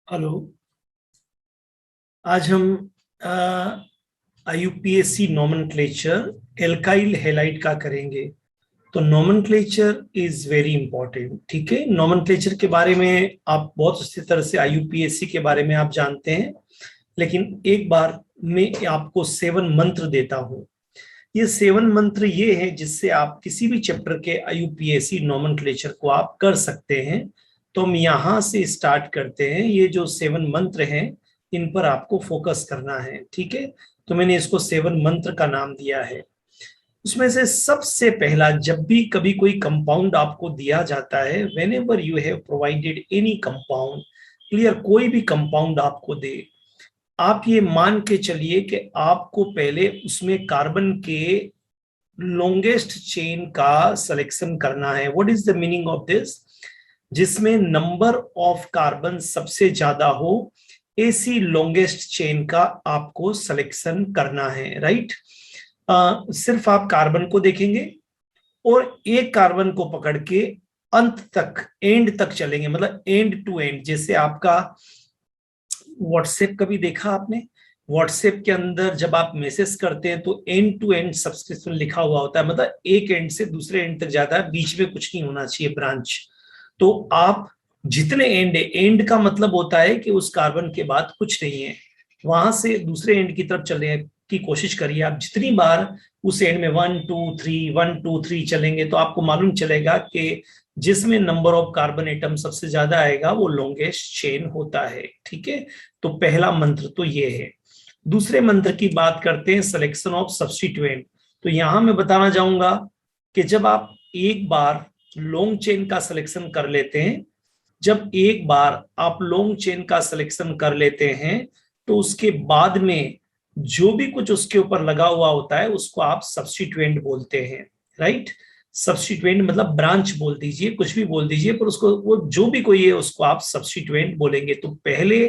Hello. आज हम IUPAC nomenclature alkyl halide का करेंगे। तो नोमेनक्लेचर इज वेरी इंपॉर्टेंट। ठीक है, नोमेनक्लेचर के बारे में आप बहुत अच्छी तरह से आईयूपीएसी के बारे में आप जानते हैं, लेकिन एक बार मैं आपको 7 मंत्र देता हूं। ये 7 मंत्र ये है जिससे आप किसी भी चैप्टर के आईयूपीएसी नोमेनक्लेचर को आप कर सकते हैं। तो हम यहां से स्टार्ट करते हैं। ये जो 7 मंत्र हैं इन पर आपको फोकस करना है। ठीक है, तो मैंने इसको 7 मंत्र का नाम दिया है। उसमें से सबसे पहला, जब भी कभी कोई कंपाउंड आपको दिया जाता है, when ever you have provided any compound, clear, कोई भी कंपाउंड आपको दे, आप ये मान के चलिए कि आपको पहले उसमें कार्बन के लॉन्गेस्ट चेन का सिलेक्शन करना है। What is the meaning of this? जिसमें नंबर ऑफ कार्बन सबसे ज्यादा हो, ऐसी लॉन्गेस्ट चेन का आपको सिलेक्शन करना है। राइट? सिर्फ आप कार्बन को देखेंगे और एक कार्बन को पकड़ के अंत तक, एंड तक चलेंगे, मतलब एंड टू एंड। जैसे आपका व्हाट्सएप कभी देखा आपने? व्हाट्सएप के अंदर जब आप मैसेज करते हैं तो एंड टू एंड सब्सक्रिप्शन लिखा हुआ होता है, मतलब एक एंड से दूसरे एंड तक जाता है, बीच में कुछ नहीं होना चाहिए ब्रांच। तो आप जितने एंड है, एंड का मतलब होता है कि उस कार्बन के बाद कुछ नहीं है, वहां से दूसरे एंड की तरफ चलने की कोशिश करिए। आप जितनी बार उस एंड में 1 2 3 1 2 3 चलेंगे तो आपको मालूम चलेगा कि जिसमें नंबर ऑफ कार्बन एटम सबसे ज्यादा आएगा वो लॉन्गेस्ट चेन होता है। ठीक है, तो पहला मंत्र तो ये है। दूसरे मंत्र की बात करते हैं, सिलेक्शन ऑफ सब्स्टिट्यूएंट। तो यहां मैं बताना चाहूंगा कि जब आप एक बार लॉन्ग चेन का सिलेक्शन कर लेते हैं, जब एक बार आप लॉन्ग चेन का सिलेक्शन कर लेते हैं तो उसके बाद में जो भी कुछ उसके ऊपर लगा हुआ होता है उसको आप सब्स्टिट्यूएंट बोलते हैं। राइट? सब्स्टिट्यूएंट मतलब ब्रांच बोल दीजिए, कुछ भी बोल दीजिए, पर उसको वो जो भी कोई है उसको आप सब्स्टिट्यूएंट बोलेंगे। तो पहले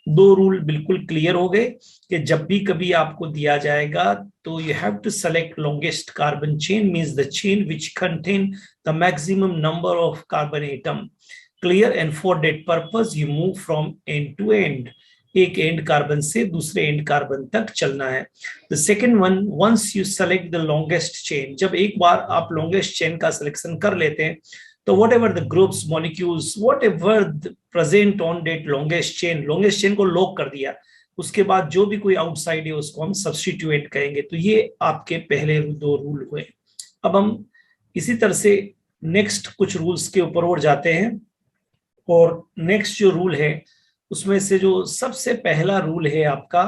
2 रूल बिल्कुल क्लियर हो गए कि जब भी कभी आपको दिया जाएगा तो you have to select longest carbon chain, means the chain which contain the maximum number of carbon atom. Clear? And for that purpose you move from end to end, एक एंड कार्बन से दूसरे end carbon तक चलना है। The second one, once you select the longest chain, जब एक बार आप longest chain का सिलेक्शन कर लेते हैं तो whatever the groups, molecules, whatever present on that longest chain, longest chain को लॉक कर दिया, उसके बाद जो भी कोई आउटसाइड है उसको हम सब्स्टिट्यूएंट कहेंगे। तो ये आपके पहले 2 रूल हुए। अब हम इसी तरह से नेक्स्ट कुछ रूल्स के ऊपर और जाते हैं। और नेक्स्ट जो रूल है उसमें से जो सबसे पहला रूल है आपका,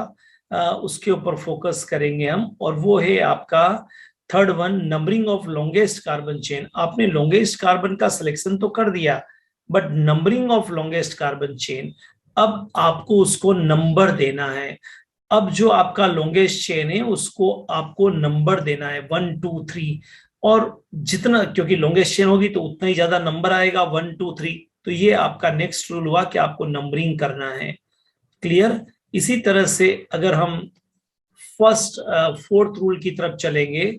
उसके ऊपर फोकस करेंगे हम, और वो है आपका third one, numbering of longest carbon chain. आपने लॉन्गेस्ट कार्बन का सिलेक्शन तो कर दिया, but numbering of longest carbon chain, अब आपको उसको नंबर देना है। अब जो आपका लॉन्गेस्ट चेन है उसको आपको नंबर देना है 1 2 3। और जितना, क्योंकि लॉन्गेस्ट चेन होगी तो उतना ही ज्यादा नंबर आएगा, 1 2 3। तो ये आपका नेक्स्ट रूल हुआ कि आपको नंबरिंग करना है। क्लियर? इसी तरह से अगर हम फर्स्ट फोर्थ रूल की तरफ चलेंगे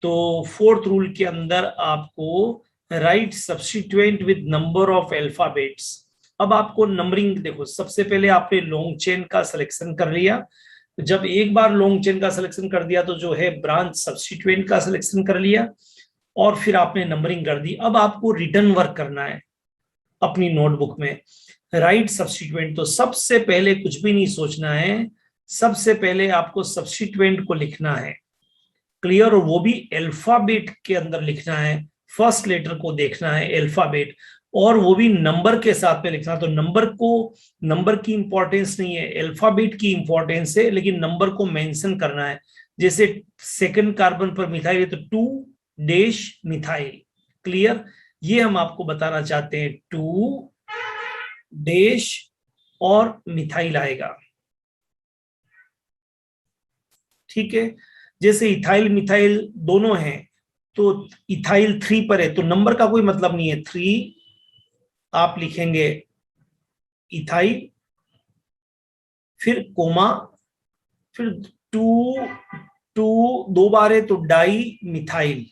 तो फोर्थ रूल के अंदर आपको right substituent with number of alphabets. अब आपको नंबरिंग देखो, सबसे पहले आपने लॉन्ग चेन का सिलेक्शन कर लिया। जब एक बार लॉन्ग चेन का सिलेक्शन कर दिया तो जो है ब्रांच सब्स्टिट्यूएंट का सिलेक्शन कर लिया और फिर आपने नंबरिंग कर दी। अब आपको रिटर्न वर्क करना है अपनी नोटबुक में। राइट सब्स्टिट्यूएंट, तो सबसे पहले कुछ भी नहीं सोचना है, सबसे पहले आपको सब्स्टिट्यूएंट को लिखना है। क्लियर? और वो भी अल्फाबेट के अंदर लिखना है, फर्स्ट लेटर को देखना है अल्फाबेट, और वो भी नंबर के साथ में लिखना। तो नंबर को, नंबर की इंपॉर्टेंस नहीं है, अल्फाबेट की इंपॉर्टेंस है, लेकिन नंबर को मेंशन करना है। जैसे सेकंड कार्बन पर मिथाइल है तो 2 - मिथाइल। क्लियर? ये हम आपको बताना चाहते हैं, 2 और मिथाइल आएगा। ठीक है? जैसे इथाइल मिथाइल दोनों हैं तो इथाइल 3 पर है तो नंबर का कोई मतलब नहीं है, 3 आप लिखेंगे इथाइल, फिर कोमा, फिर 2 2 2 बार है तो डाई मिथाइल।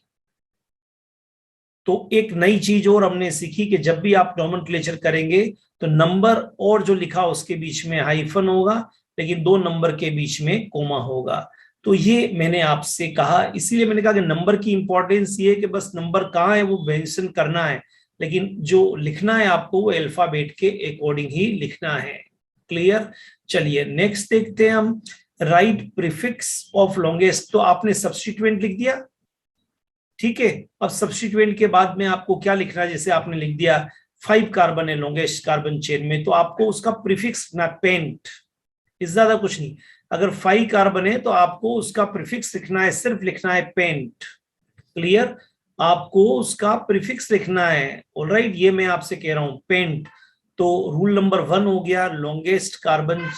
तो एक नई चीज और हमने सीखी कि जब भी आप नोमेनक्लेचर करेंगे तो नंबर और जो लिखा उसके बीच में हाइफन होगा, लेकिन 2 नंबर के बीच में कोमा होगा। तो ये मैंने आपसे कहा, इसीलिए मैंने कहा कि नंबर की इंपॉर्टेंस ये है कि बस नंबर कहाँ है वो मेंशन करना है, लेकिन जो लिखना है आपको वो अल्फाबेट के अकॉर्डिंग ही लिखना है। क्लियर? चलिए नेक्स्ट देखते हैं हम, राइट प्रीफिक्स ऑफ लॉन्गेस्ट। तो आपने सब्स्टिट्यूएंट लिख दिया, ठीक है। अब सब्स्टिट्यूएंट के बाद में आपको क्या लिखना है, जैसे आपने लिख दिया 5 कार्बन है लॉन्गेस्ट कार्बन चेन में, तो आपको उसका प्रीफिक्स ना पेंट, इस ज्यादा कुछ नहीं। अगर 5 कार्बन है तो आपको उसका प्रीफिक्स लिखना है, सिर्फ लिखना है पेंट। क्लियर? आपको उसका प्रीफिक्स लिखना है। ऑलराइट, ये मैं आपसे कह रहा हूं पेंट। तो रूल नंबर 1 हो गया लॉन्गेस्ट कार्बन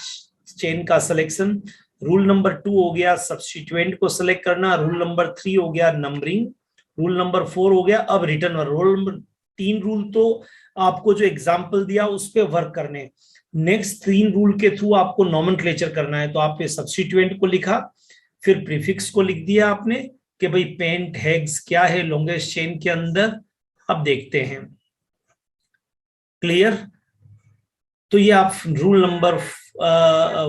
चेन का सिलेक्शन, रूल नंबर 2 हो गया सब्स्टिट्यूएंट को सिलेक्ट करना, रूल नंबर 3 हो गया नंबरिंग, रूल नंबर 4 हो गया अब written work. Rule number 3 rule तो आपको जो एग्जाम्पल दिया उस पर वर्क करने, नेक्स्ट 3 रूल के थ्रू आपको नॉमेनक्लेचर करना है। तो आपने सब्स्टिट्यूएंट को लिखा, फिर प्रीफिक्स को लिख दिया आपने कि भाई पेंट हेक्स क्या है लॉन्गेस्ट चेन के अंदर। अब देखते हैं, क्लियर? तो ये आप रूल नंबर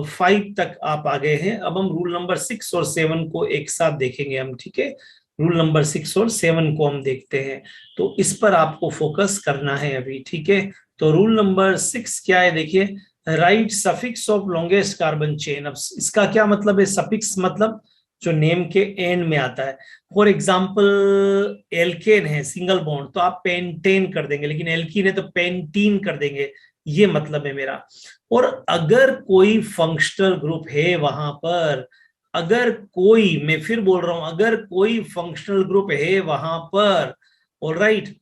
5 तक आप आ गए हैं। अब हम रूल नंबर 6 और 7 को एक साथ देखेंगे हम, ठीक है। रूल नंबर 6 और 7 को हम देखते हैं, तो इस पर आपको फोकस करना है अभी, ठीक है। तो रूल नंबर 6 क्या है, देखिए, right suffix of longest carbon chain. अब इसका क्या मतलब है, सफिक्स मतलब जो नेम के एंड में आता है। फॉर एग्जाम्पल एल्केन है सिंगल बॉन्ड, तो आप पेंटेन कर देंगे, लेकिन एल्कीन है तो पेंटीन कर देंगे, ये मतलब है मेरा। और अगर कोई फंक्शनल ग्रुप है वहां पर, अगर कोई, मैं फिर बोल रहा हूं, अगर कोई फंक्शनल ग्रुप है वहां पर, ऑलराइट,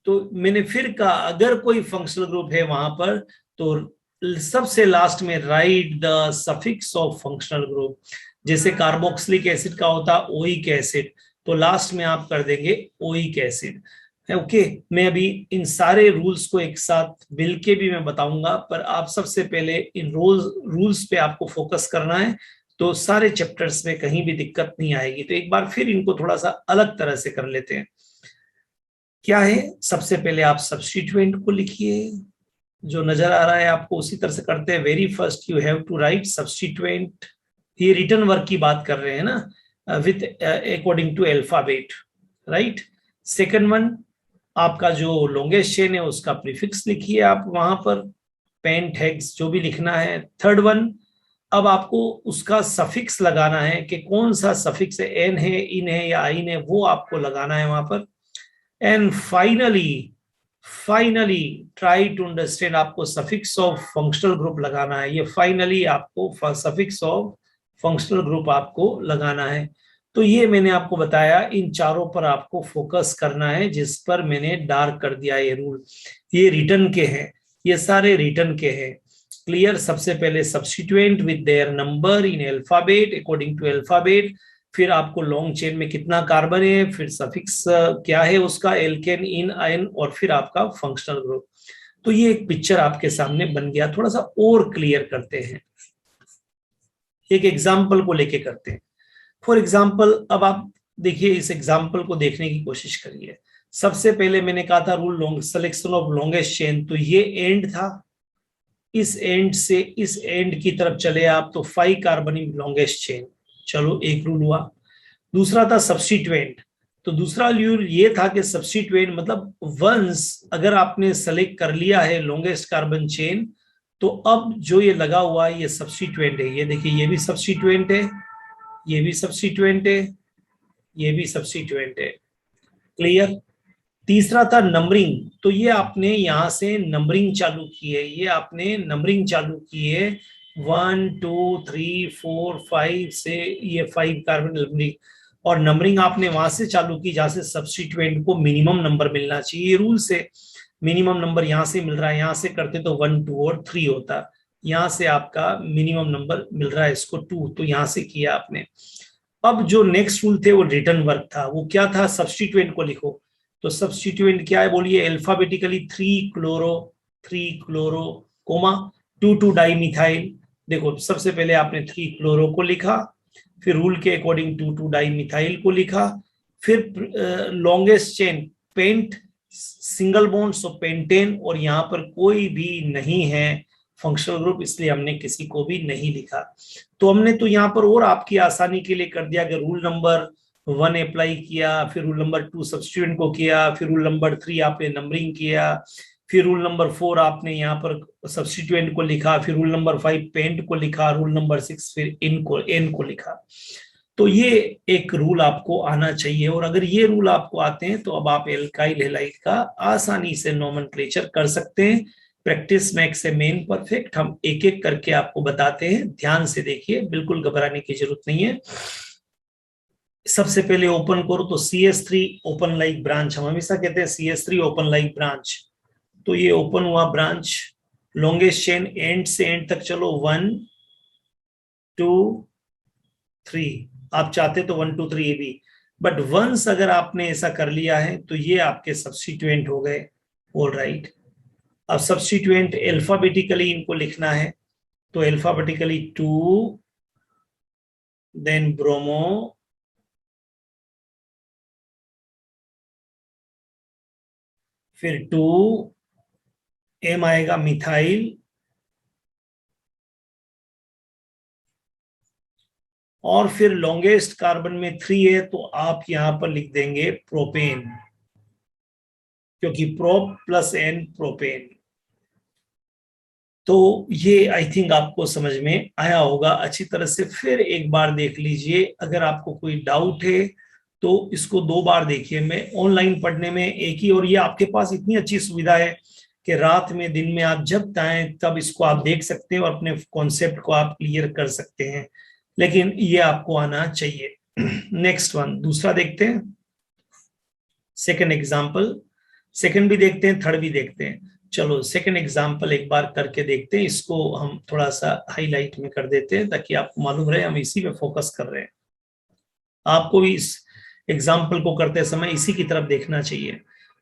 तो मैंने फिर कहा अगर कोई फंक्शनल ग्रुप है वहां पर, तो सबसे लास्ट में right the suffix of functional group. जैसे कार्बोक्सिलिक एसिड का होता है ओइक एसिड, तो लास्ट में आप कर देंगे ओइक एसिड। ओके, मैं अभी इन सारे रूल्स को एक साथ मिल के भी मैं बताऊंगा, पर आप सबसे पहले इन रूल्स पे आपको फोकस करना है, तो सारे चैप्टर्स में कहीं भी दिक्कत नहीं आएगी। तो एक बार फिर इनको थोड़ा सा अलग तरह से कर लेते हैं। क्या है, सबसे पहले आप सब्स्टिट्यूएंट को लिखिए, जो नजर आ रहा है आपको उसी तरह से करते हैं। Very first you have to write substituent, ये रिटर्न वर्क की बात कर रहे हैं ना, with according to alphabet, right. Second one, आपका जो लॉन्गेस्ट चेन है उसका प्रीफिक्स लिखिए आप वहां पर, पेंट हेक्स जो भी लिखना है। थर्ड वन, अब आपको उसका सफिक्स लगाना है कि कौन सा सफिक्स है, एन है, इन है या आइन है, वो आपको लगाना है वहां पर। And finally try to understand, आपको सफिक्स ऑफ फंक्शनल ग्रुप लगाना है। ये फाइनली आपको सफिक्स ऑफ फंक्शनल ग्रुप आपको लगाना है। तो ये मैंने आपको बताया, इन चारों पर आपको फोकस करना है, जिस पर मैंने डार्क कर दिया ये रूल। ये रिटर्न के हैं, ये सारे रिटर्न के हैं। क्लियर? सबसे पहले substituent with their number in alphabet according to alphabet, फिर आपको लॉन्ग चेन में कितना कार्बन है, फिर सफिक्स क्या है उसका, एल्केन, इन, आयन, और फिर आपका फंक्शनल ग्रुप। तो ये एक पिक्चर आपके सामने बन गया। थोड़ा सा और क्लियर करते हैं, एक एग्जाम्पल को लेके करते हैं। फॉर एग्जाम्पल, अब आप देखिए, इस एग्जाम्पल को देखने की कोशिश करिए। सबसे पहले मैंने कहा था rule selection of longest chain, तो ये एंड था, इस एंड से इस एंड की तरफ चले आप तो 5 कार्बनिक लॉन्गेस्ट चेन, चलो एक रूल हुआ। दूसरा था सब्स्टिट्यूएंट, तो दूसरा रूल ये था कि सब्स्टिट्यूएंट मतलब वंस अगर आपने सेलेक्ट कर लिया है लॉन्गेस्ट कार्बन चेन, तो अब जो ये लगा हुआ है ये सब्स्टिट्यूएंट है। ये देखिए, ये भी सब्स्टिट्यूएंट है, ये भी सब्स्टिट्यूएंट है, ये भी सब्स्टिट्यूएंट है। क्लियर? तीसरा था नंबरिंग, तो ये आपने यहां से नंबरिंग चालू की है, ये आपने नंबरिंग चालू की है 1 2 3 4 5 से ये 5 कार्बन नंबरिंग, और नंबरिंग आपने वहां से चालू की जहां से सब्स्टिट्यूएंट को मिनिमम नंबर मिलना चाहिए। रूल से मिनिमम नंबर यहां से मिल रहा है, यहां से करते तो 1 2 और 3 होता, यहां से आपका मिनिमम नंबर मिल रहा है इसको 2, तो यहां से किया आपने। अब जो नेक्स्ट रूल थे वो रिटर्न वर्क था, वो क्या था, सब्स्टिट्यूएंट को लिखो। तो सब्स्टिट्यूएंट क्या है बोलिए, alphabetically 3 chloro comma 2 dimethyl. देखो, सबसे पहले आपने 3 क्लोरो को लिखा, फिर रूल के अकॉर्डिंग 2 डाई मिथाइल को लिखा, फिर longest chain pent single bond, so pentane, और यहाँ पर कोई भी नहीं है फंक्शनल ग्रुप, इसलिए हमने किसी को भी नहीं लिखा। तो हमने तो यहाँ पर और आपकी आसानी के लिए कर दिया कि रूल नंबर 1 अप्लाई किया, फिर रूल नंबर 2 सब्स्टिट्यूएंट को किया, फिर रूल नंबर 3 आपने नंबरिंग किया, फिर रूल नंबर 4 आपने यहाँ पर सब्स्टिट्यूएंट को लिखा, फिर रूल नंबर 5 पेंट को लिखा, रूल नंबर 6 फिर एन को लिखा। तो ये एक रूल आपको आना चाहिए, और अगर ये रूल आपको आते हैं तो अब आप एल्काइल हैलाइड का आसानी से नोमेनक्लेचर कर सकते हैं। Practice makes a man perfect. हम एक एक करके आपको बताते हैं, ध्यान से देखिए, बिल्कुल घबराने की जरूरत नहीं है। सबसे पहले ओपन करो तो CS3 ओपन लाइक ब्रांच, हम हमेशा कहते हैं CS3 ओपन लाइक ब्रांच। तो ये ओपन हुआ ब्रांच, लॉन्गेस्ट चेन एंड से एंड तक चलो, 1 2 3, आप चाहते तो 1 2 3 ये भी, बट वंस अगर आपने ऐसा कर लिया है तो ये आपके सब्स्टिट्यूएंट हो गए। ऑल राइट, अब सब्स्टिट्यूएंट अल्फाबेटिकली इनको लिखना है, तो अल्फाबेटिकली 2, देन ब्रोमो, फिर 2, M आएगा मिथाइल, और फिर लॉन्गेस्ट कार्बन में 3 है तो आप यहां पर लिख देंगे प्रोपेन, क्योंकि प्रोप प्लस एन प्रोपेन। तो ये आई थिंक आपको समझ में आया होगा अच्छी तरह से। फिर एक बार देख लीजिए, अगर आपको कोई डाउट है तो इसको 2 बार देखिए। मैं ऑनलाइन पढ़ने में एक ही, और ये आपके पास इतनी अच्छी सुविधा है कि रात में दिन में आप जब चाहें तब इसको आप देख सकते हैं और अपने कॉन्सेप्ट को आप क्लियर कर सकते हैं, लेकिन ये आपको आना चाहिए। नेक्स्ट वन, दूसरा देखते हैं, सेकंड एग्जांपल। सेकंड भी देखते हैं, थर्ड भी देखते हैं। चलो सेकंड एग्जांपल एक बार करके देखते हैं, इसको हम थोड़ा सा हाईलाइट में कर देते हैं ताकि आपको मालूम रहे हम इसी पे फोकस कर रहे हैं। आपको भी इस एग्जांपल को करते समय इसी की तरफ देखना चाहिए।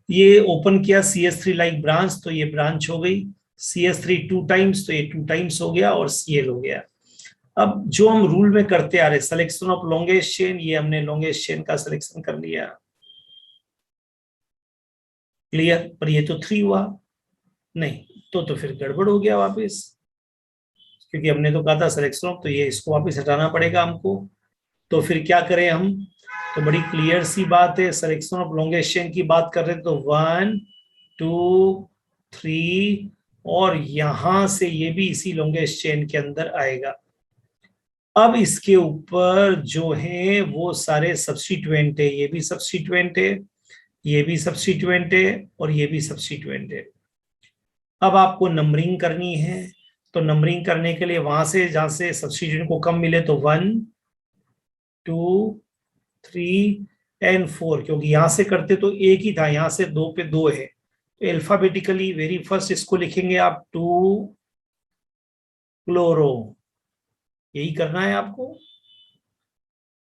ये ओपन किया CS3 लाइक ब्रांच, तो ये ब्रांच हो गई। CS3 2 टाइम्स, तो ये 2 टाइम्स हो गया, और Cl हो गया। अब जो हम रूल में करते आ रहे, सिलेक्शन ऑफ लॉन्गेस्ट चेन, ये हमने लॉन्गेस्ट चेन का सिलेक्शन कर लिया। क्लियर? पर ये तो 3 हुआ नहीं, तो फिर गड़बड़ हो गया वापस, क्योंकि हमने तो कहा था सिलेक्शन ऑफ, तो ये इसको वापस हटाना पड़ेगा हमको। तो फिर क्या करें हम? तो बड़ी क्लियर सी बात है, सिलेक्शन ऑफ लॉन्गेस्ट चेन की बात कर रहे हैं तो 1 2 3, और यहां से ये भी इसी लॉन्गेस्ट चेन के अंदर आएगा। अब इसके ऊपर जो है वो सारे सब्स्टिट्यूएंट है, ये भी सब्स्टिट्यूएंट है, ये भी सब्स्टिट्यूएंट है, और ये भी सब्स्टिट्यूएंट है। अब आपको नंबरिंग करनी है, तो नंबरिंग करने के लिए वहां से जहां से सब्स्टिट्यूएंट को कम मिले तो 1 2 3 एंड 4, क्योंकि यहां से करते तो एक ही था, यहां से 2 पे 2 है, तो अल्फाबेटिकली वेरी फर्स्ट इसको लिखेंगे आप 2 क्लोरो, यही करना है आपको।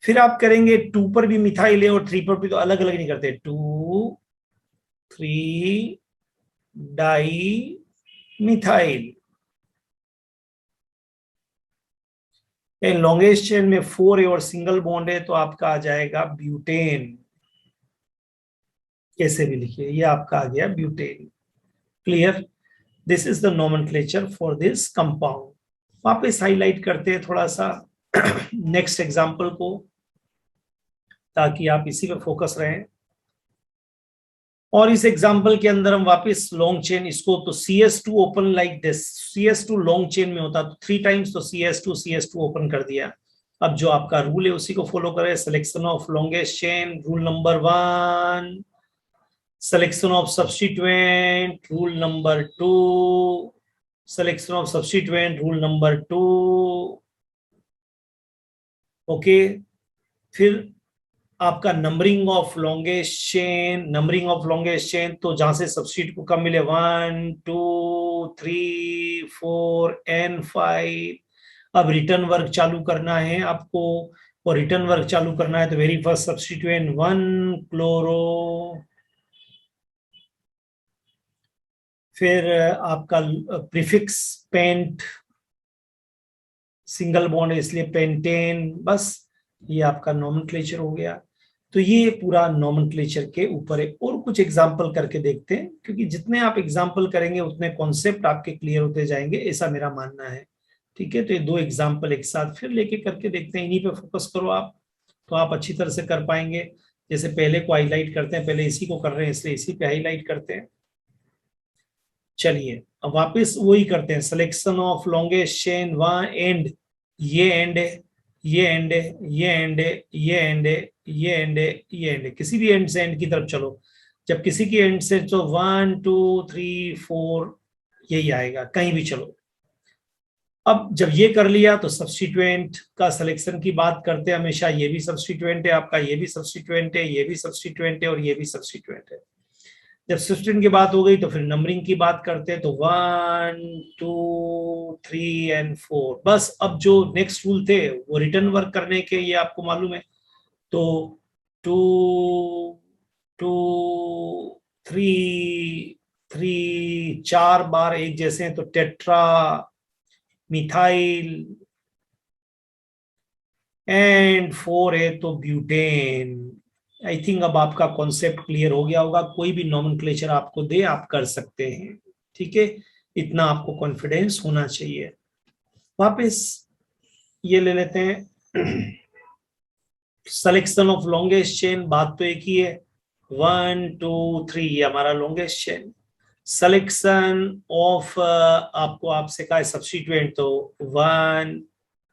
फिर आप करेंगे 2 पर भी मिथाइल है और 3 पर भी, तो अलग अलग नहीं करते, 2 3 डाई मिथाइल। लॉन्गेस्ट चेन में 4 है और सिंगल बॉन्ड है, तो आपका आ जाएगा ब्यूटेन। कैसे भी लिखिए, ये आपका आ गया butane. Clear? This is the nomenclature for this compound. वापस हाईलाइट करते हैं थोड़ा सा नेक्स्ट एग्जांपल को, ताकि आप इसी पे फोकस रहें। और इस एग्जांपल के अंदर हम वापस लॉन्ग चेन, इसको तो CS2 open like this, CS2 long chain में होता तो 3 टाइम्स, तो CS2 ओपन कर दिया। अब जो आपका रूल है उसी को फॉलो करें, selection of longest chain rule number 1, selection of substituent rule number 2, selection of substituent rule number 2। Okay, फिर आपका numbering of longest chain, numbering of longest chain, तो जहां से सब्स्टिट्यूट को कम मिले 1 2 3 4 एंड 5। अब रिटर्न वर्क चालू करना है आपको, और रिटर्न वर्क चालू करना है तो वेरी फर्स्ट सब्स्टिट्यूएंट 1 क्लोरो, फिर आपका प्रीफिक्स पेंट, सिंगल बॉन्ड है इसलिए पेंटेन। बस ये आपका नोमेनक्लेचर हो गया। तो ये पूरा नॉमेनक्लेचर के ऊपर है। और कुछ एग्जाम्पल करके देखते हैं, क्योंकि जितने आप एग्जाम्पल करेंगे उतने कॉन्सेप्ट आपके क्लियर होते जाएंगे, ऐसा मेरा मानना है। ठीक है, तो ये दो एग्जाम्पल एक साथ फिर लेके करके देखते हैं, इन्हीं पे फोकस करो आप, तो आप अच्छी तरह से कर पाएंगे। जैसे पहले को हाईलाइट करते हैं, पहले इसी को कर रहे हैं इसलिए इसी पे हाईलाइट करते हैं। चलिए अब वापस वही करते हैं, सिलेक्शन ऑफ लॉन्गेस्ट चेन, वहां एंड, ये एंड है, ये एंड है, ये एंड है, ये एंड है, ये एंड है, ये एंड है, किसी भी एंड से एंड की तरफ चलो। जब किसी की एंड से तो 1 2 3 4 यही आएगा, कहीं भी चलो। अब जब ये कर लिया तो सब्स्टिट्यूएंट का सिलेक्शन की बात करते हैं हमेशा, ये भी सब्स्टिट्यूएंट है आपका, ये भी सब्स्टिट्यूएंट है, ये भी सब्स्टिट्यूएंट है और ये भी सब्स्टिट्यूएंट है। जब सब्स्टिट्यूएंट की बात हो गई तो फिर नंबरिंग की बात करते हैं, तो 1 2 3 एंड 4। बस अब जो नेक्स्ट रूल थे वो रिटर्न वर्क करने के, ये आपको मालूम है। तो 2 2 3 3 4 बार एक जैसे हैं तो टेट्रा, मिथाइल, एंड 4 है तो ब्यूटेन। आई थिंक अब आपका कॉन्सेप्ट क्लियर हो गया होगा। कोई भी नॉमेनक्लेचर आपको दे आप कर सकते हैं, ठीक है, इतना आपको कॉन्फिडेंस होना चाहिए। वापस ये ले लेते हैं, सिलेक्शन ऑफ लॉन्गेस्ट चेन, बात तो एक ही है, 1 2 3 ये हमारा लॉन्गेस्ट चेन। सिलेक्शन ऑफ आपको आपसे कहा है सब्स्टिट्यूएंट, तो 1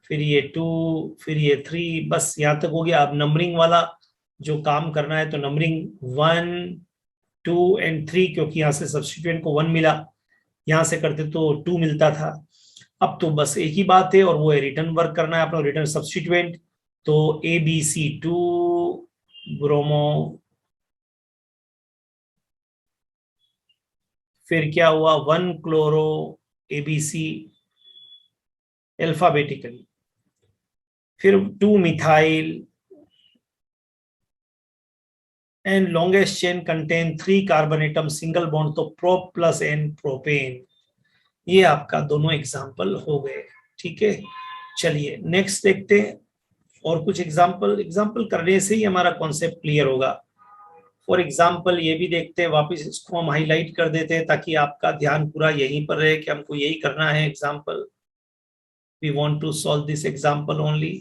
फिर ये 2 फिर ये 3, बस यहां तक हो गया। अब नंबरिंग वाला जो काम करना है तो नंबरिंग 1 2 एंड 3, क्योंकि यहाँ से सब्स्टिट्यूएंट को 1 मिला, यहाँ से करते तो 2 मिलता था। अब तो बस एक ही बात है और वो है रिटर्न वर्क करना है अपना, रिटर्न सब्स्टिट्यूएंट। तो ABC2 ब्रोमो, फिर क्या हुआ 1 क्लोरो ABC अल्फाबेटिकली, फिर 2 methyl, and longest chain contain 3 carbon atom single bond, तो प्रोप प्लस एन प्रोपेन। ये आपका दोनों एग्जाम्पल हो गए, ठीक है। चलिए नेक्स्ट देखते हैं और कुछ एग्जाम्पल करने से ही हमारा कॉन्सेप्ट क्लियर होगा। फॉर एग्जाम्पल ये भी देखते हैं, वापस इसको हम हाईलाइट कर देते हैं ताकि आपका ध्यान पूरा यहीं पर रहे कि हमको यही करना है। Example, we want to solve this example only,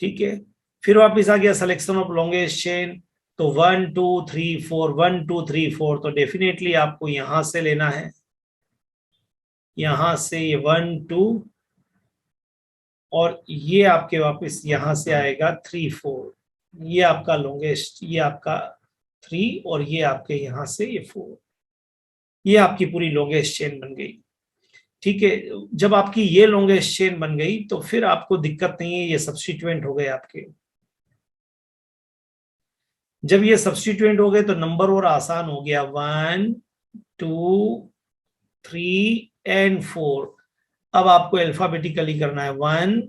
ठीक है। फिर वापस आ गया सिलेक्शन ऑफ लॉन्गेस्ट चेन, तो 1 2 3 4, 1 2 3 4, तो डेफिनेटली आपको यहां से लेना है, यहां से ये 1 2, और ये आपके वापस यहां से आएगा 3 4, ये आपका लॉन्गेस्ट, ये आपका 3 और ये आपके यहां से ये 4, ये आपकी पूरी लॉन्गेस्ट चेन बन गई, ठीक है। जब आपकी ये लॉन्गेस्ट चेन बन गई तो फिर आपको दिक्कत नहीं है, ये सब्स्टिट्यूएंट हो गए आपके। जब ये सब्स्टिट्यूएंट हो गए तो नंबर और आसान हो गया, 1 2 3 एंड 4। अब आपको अल्फाबेटिकली करना है, 1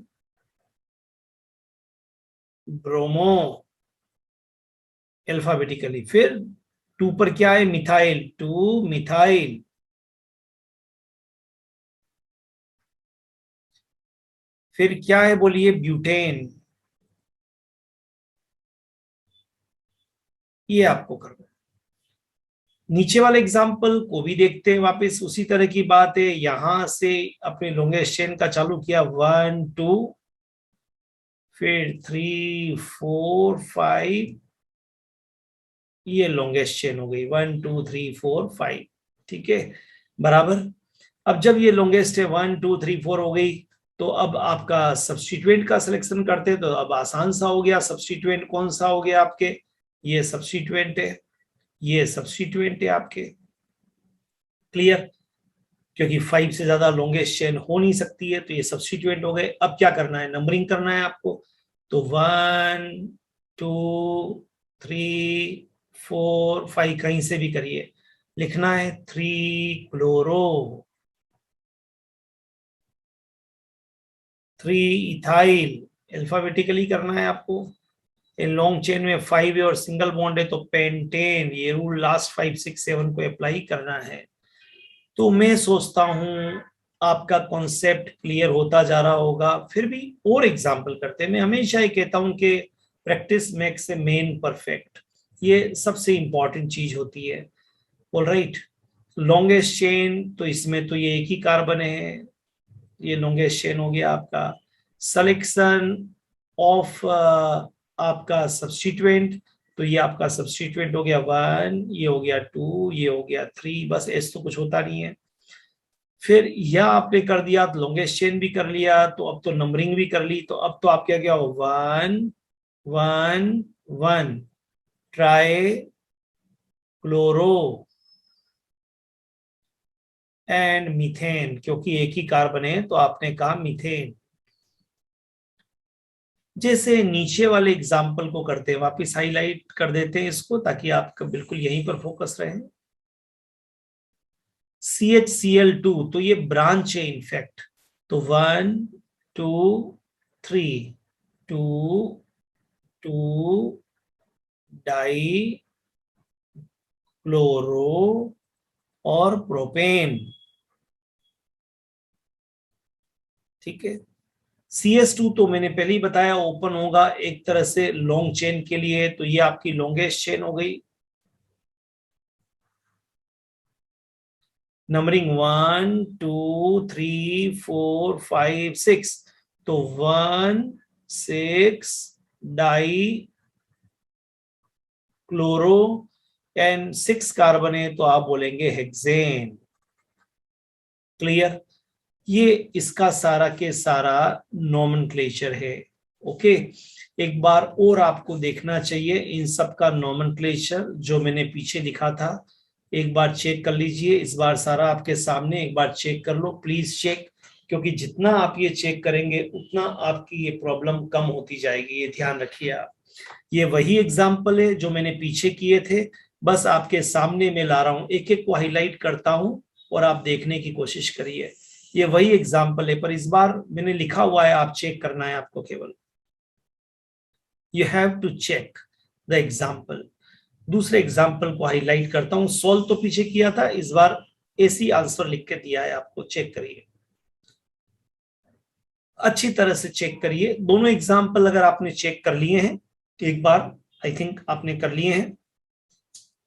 ब्रोमो अल्फाबेटिकली, फिर 2 पर क्या है मिथाइल, 2 मिथाइल, फिर क्या है बोलिए ब्यूटेन। ये आपको करना है। नीचे वाले एग्जाम्पल को भी देखते हैं, वापस उसी तरह की बात है, यहां से अपने लॉन्गेस्ट चेन का चालू किया, 1 2 फिर 3 4 5, ये लॉन्गेस्ट चेन हो गई, 1 2 3 4 5, ठीक है बराबर। अब जब ये लॉन्गेस्ट है 1 2 3 4 हो गई, तो अब आपका सब्स्टिट्यूएंट का सिलेक्शन करते हैं, तो अब आसान सा हो गया। सब्स्टिट्यूएंट कौन सा हो गया आपके, ये सब्स्टिट्यूएंट है, ये सब्स्टिट्यूएंट है आपके, क्लियर, क्योंकि 5 से ज्यादा लॉन्गेस्ट चेन हो नहीं सकती है, तो ये सब्स्टिट्यूएंट हो गए। अब क्या करना है, नंबरिंग करना है आपको, तो 1 2 3 4 5 कहीं से भी करिए, लिखना है 3 क्लोरो, 3 इथाइल, अल्फाबेटिकली करना है आपको। लॉन्ग चेन में 5 है और सिंगल बॉन्ड है तो पेंटेन, ये रूल लास्ट 5 6 7 को अप्लाई करना है। तो मैं सोचता हूं आपका कॉन्सेप्ट क्लियर होता जा रहा होगा। फिर भी और एग्जाम्पल करते हैं। मैं हमेशा ये कहता हूं कि practice makes a man perfect, ये सबसे इंपॉर्टेंट चीज होती है। ऑलराइट, लॉन्गेस्ट चेन, तो इसमें तो ये एक ही कार्बन है, ये लॉन्गेस्ट चेन हो गया आपका। सिलेक्शन ऑफ आपका सब्स्टिट्यूएंट, तो ये आपका सब्स्टिट्यूएंट हो गया 1, ये हो गया 2, ये हो गया 3, बस ऐसे तो कुछ होता नहीं है। फिर यह आपने कर दिया तो लॉन्गेस्ट चेन भी कर लिया, तो अब तो नंबरिंग भी कर ली, तो अब तो आप क्या क्या हो 1 1 1 ट्राई क्लोरो एंड मीथेन, क्योंकि एक ही कार्बन है तो आपने कहा मीथेन। जैसे नीचे वाले एग्जाम्पल को करते हैं, वापस हाईलाइट कर देते हैं इसको ताकि आपका बिल्कुल यहीं पर फोकस रहे। CHCl2, तो ये ब्रांच है इनफैक्ट, तो 1 2 3 2 2 डाई क्लोरो और प्रोपेन, ठीक है। CS2 तो मैंने पहले ही बताया ओपन होगा एक तरह से लॉन्ग चेन के लिए, तो ये आपकी लॉन्गेस्ट चेन हो गई। नंबरिंग 1 2 3 4 5 6, तो 1 6 डाई क्लोरो एंड 6 कार्बन है, तो आप बोलेंगे हेक्सेन। क्लियर, ये इसका सारा के सारा नोमेनक्लेचर है। ओके, एक बार और आपको देखना चाहिए इन सब का नोमेनक्लेचर जो मैंने पीछे लिखा था, एक बार चेक कर लीजिए। इस बार सारा आपके सामने, एक बार चेक कर लो प्लीज चेक, क्योंकि जितना आप ये चेक करेंगे उतना आपकी ये प्रॉब्लम कम होती जाएगी, ये ध्यान रखिए आप। ये वही एग्जाम्पल है जो मैंने पीछे किए थे, बस आपके सामने में ला रहा हूं, एक एक को हाईलाइट करता हूं और आप देखने की कोशिश करिए। ये वही एग्जाम्पल है, पर इस बार मैंने लिखा हुआ है, आप चेक करना है आपको केवल। You have to check the example. दूसरे एग्जाम्पल को हाईलाइट करता हूं, सॉल्व तो पीछे किया था, इस बार ऐसी आंसर लिख के दिया है आपको, चेक करिए अच्छी तरह से चेक करिए। दोनों एग्जाम्पल अगर आपने चेक कर लिए हैं, एक बार आई थिंक आपने कर लिए हैं,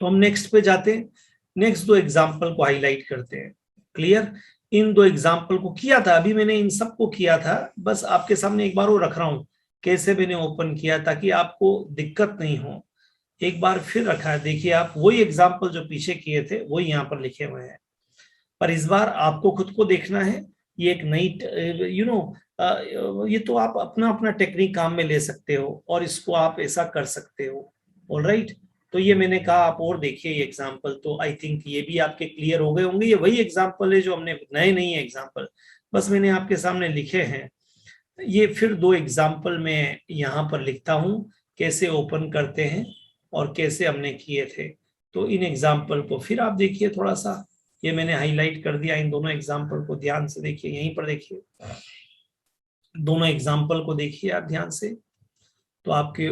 तो हम नेक्स्ट पे जाते हैं। नेक्स्ट दो एग्जाम्पल को हाईलाइट करते हैं। क्लियर, इन दो एग्जाम्पल को किया था अभी मैंने, इन सबको किया था, बस आपके सामने एक बार वो रख रहा हूं कैसे मैंने ओपन किया ताकि आपको दिक्कत नहीं हो। एक बार फिर रखा है, देखिए आप वही एग्जाम्पल जो पीछे किए थे वही यहाँ पर लिखे हुए हैं, पर इस बार आपको खुद को देखना है। ये एक नई ये तो आप अपना अपना टेक्निक काम में ले सकते हो और इसको आप ऐसा कर सकते हो। ऑलराइट, तो ये मैंने कहा आप और देखिए ये एग्जाम्पल, तो आई थिंक ये भी आपके क्लियर हो गए होंगे। ये वही एग्जाम्पल है जो हमने, नए नहीं है एग्जाम्पल, बस मैंने आपके सामने लिखे हैं। ये फिर दो एग्जाम्पल मैं यहाँ पर लिखता हूँ कैसे ओपन करते हैं और कैसे हमने किए थे। तो इन एग्जाम्पल को फिर आप देखिए थोड़ा सा, ये मैंने हाईलाइट कर दिया, इन दोनों एग्जाम्पल को ध्यान से देखिए, यहीं पर देखिए, दोनों एग्जाम्पल को देखिए आप ध्यान से, तो आपके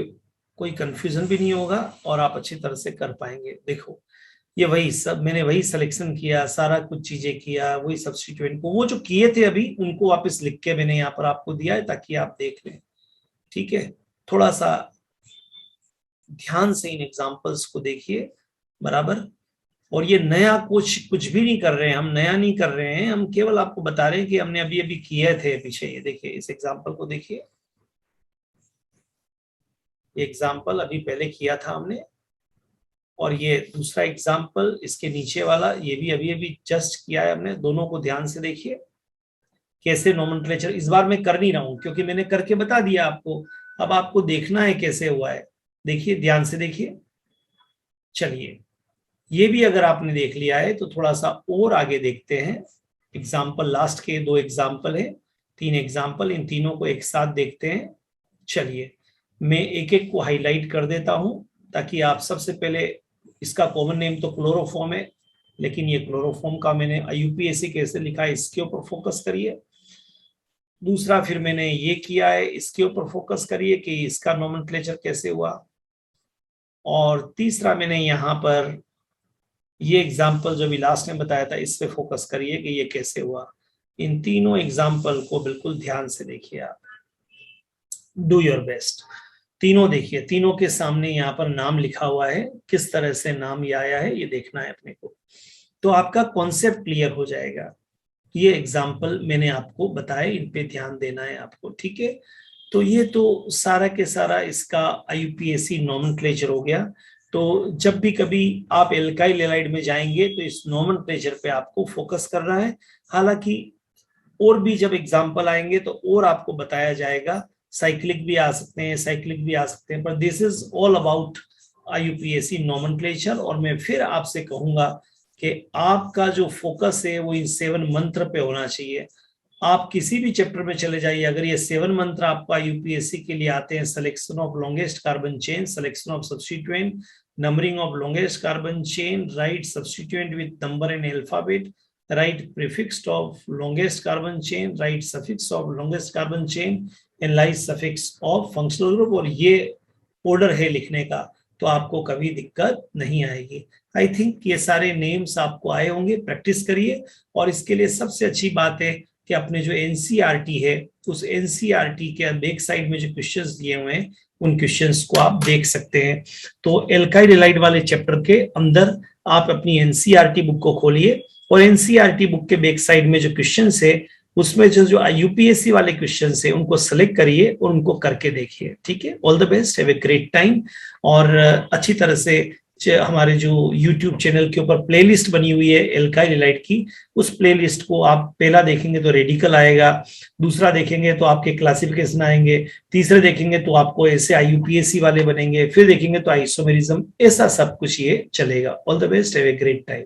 कोई कंफ्यूजन भी नहीं होगा और आप अच्छी तरह से कर पाएंगे। देखो ये वही सब, मैंने वही सिलेक्शन किया, सारा कुछ चीजें किया, वही सब्स्टिट्यूएंट को वो जो किए थे अभी उनको वापस लिख के मैंने यहाँ पर आपको दिया है ताकि आप देख लें। ठीक है, थोड़ा सा ध्यान से इन एग्जाम्पल्स को देखिए बराबर। और ये नया कुछ कुछ भी नहीं कर रहे हैं, हम नया नहीं कर रहे हैं, हम केवल आपको बता रहे हैं कि हमने अभी अभी किए थे पीछे। ये देखिए इस एग्जाम्पल को देखिए, एग्जाम्पल अभी पहले किया था हमने, और ये दूसरा एग्जाम्पल इसके नीचे वाला ये भी अभी अभी जस्ट किया है हमने। दोनों को ध्यान से देखिए कैसे नोमेनक्लेचर, इस बार मैं कर नहीं रहा हूं क्योंकि मैंने करके बता दिया आपको, अब आपको देखना है कैसे हुआ है। देखिए ध्यान से देखिए। चलिए ये भी अगर आपने देख लिया है तो थोड़ा सा और आगे देखते हैं। एग्जाम्पल लास्ट के दो एग्जाम्पल है, तीन एग्जाम्पल, इन तीनों को एक साथ देखते हैं। चलिए मैं एक एक को हाईलाइट कर देता हूं ताकि आप सबसे पहले, इसका कॉमन नेम तो क्लोरोफॉर्म है, लेकिन ये क्लोरोफॉर्म का मैंने IUPAC कैसे लिखा है इसके ऊपर फोकस करिए। दूसरा फिर मैंने ये किया है, इसके ऊपर फोकस करिए कि इसका नोमेनक्लेचर कैसे हुआ। और तीसरा मैंने यहाँ पर ये एग्जाम्पल जो भी लास्ट में बताया था इस पे फोकस करिए कि ये कैसे हुआ। इन तीनों एग्जाम्पल को बिल्कुल ध्यान से देखिए आप, डू योर बेस्ट। तीनों देखिए, तीनों के सामने यहाँ पर नाम लिखा हुआ है, किस तरह से नाम ये आया है ये देखना है अपने को, तो आपका कॉन्सेप्ट क्लियर हो जाएगा। ये एग्जाम्पल मैंने आपको बताया, इन पे ध्यान देना है आपको, ठीक है। तो ये तो सारा के सारा इसका आईयूपीएसी नॉमेनक्लेचर हो गया। तो जब भी कभी आप एल्काइल हैलाइड में जाएंगे तो इस नॉमेनक्लेचर पे आपको फोकस करना है। हालांकि और भी जब एग्जाम्पल आएंगे तो और आपको बताया जाएगा, साइक्लिक भी आ सकते हैं, साइक्लिक भी आ सकते हैं, पर this is all about IUPAC nomenclature. और मैं फिर आपसे कहूंगा कि आपका जो फोकस है वो इन 7 मंत्र पे होना चाहिए। आप किसी भी चैप्टर में चले जाइए, अगर ये 7 मंत्र आपका यूपीएससी के लिए आते हैं, selection of longest carbon chain, selection of substituent, numbering of longest carbon chain, right substituent with number and alphabet, right prefix of longest carbon chain, right suffix of longest carbon chain and light suffix of functional group, और ये order है लिखने का, तो आपको कभी दिक्कत नहीं आएगी। आई थिंक ये सारे नेम्स आपको आए होंगे, प्रैक्टिस करिए। और इसके लिए सबसे अच्छी बात है कि अपने जो एनसीईआरटी है, उस एनसीईआरटी के बैक साइड में जो क्वेश्चंस दिए हुए हैं उन क्वेश्चंस को आप देख सकते हैं। तो एल्काइल हैलाइड वाले चैप्टर के अंदर आप अपनी एनसीईआरटी बुक को खोलिए और एनसीईआरटी बुक के बैक साइड में जो क्वेश्चंस है उसमें जो यूपीएससी वाले क्वेश्चन है उनको सेलेक्ट करिए और उनको करके देखिए, ठीक है। All the best, have a great time. और अच्छी तरह से हमारे जो YouTube चैनल के ऊपर प्लेलिस्ट बनी हुई है एल्काइल हैलाइड की, उस प्लेलिस्ट को आप पहला देखेंगे तो रेडिकल आएगा, दूसरा देखेंगे तो आपके क्लासिफिकेशन आएंगे, तीसरे देखेंगे तो आपको ऐसे आईयूपीएससी वाले बनेंगे, फिर देखेंगे तो आइसोमेरिज्म, ऐसा सब कुछ ये चलेगा। All the best, have a great time.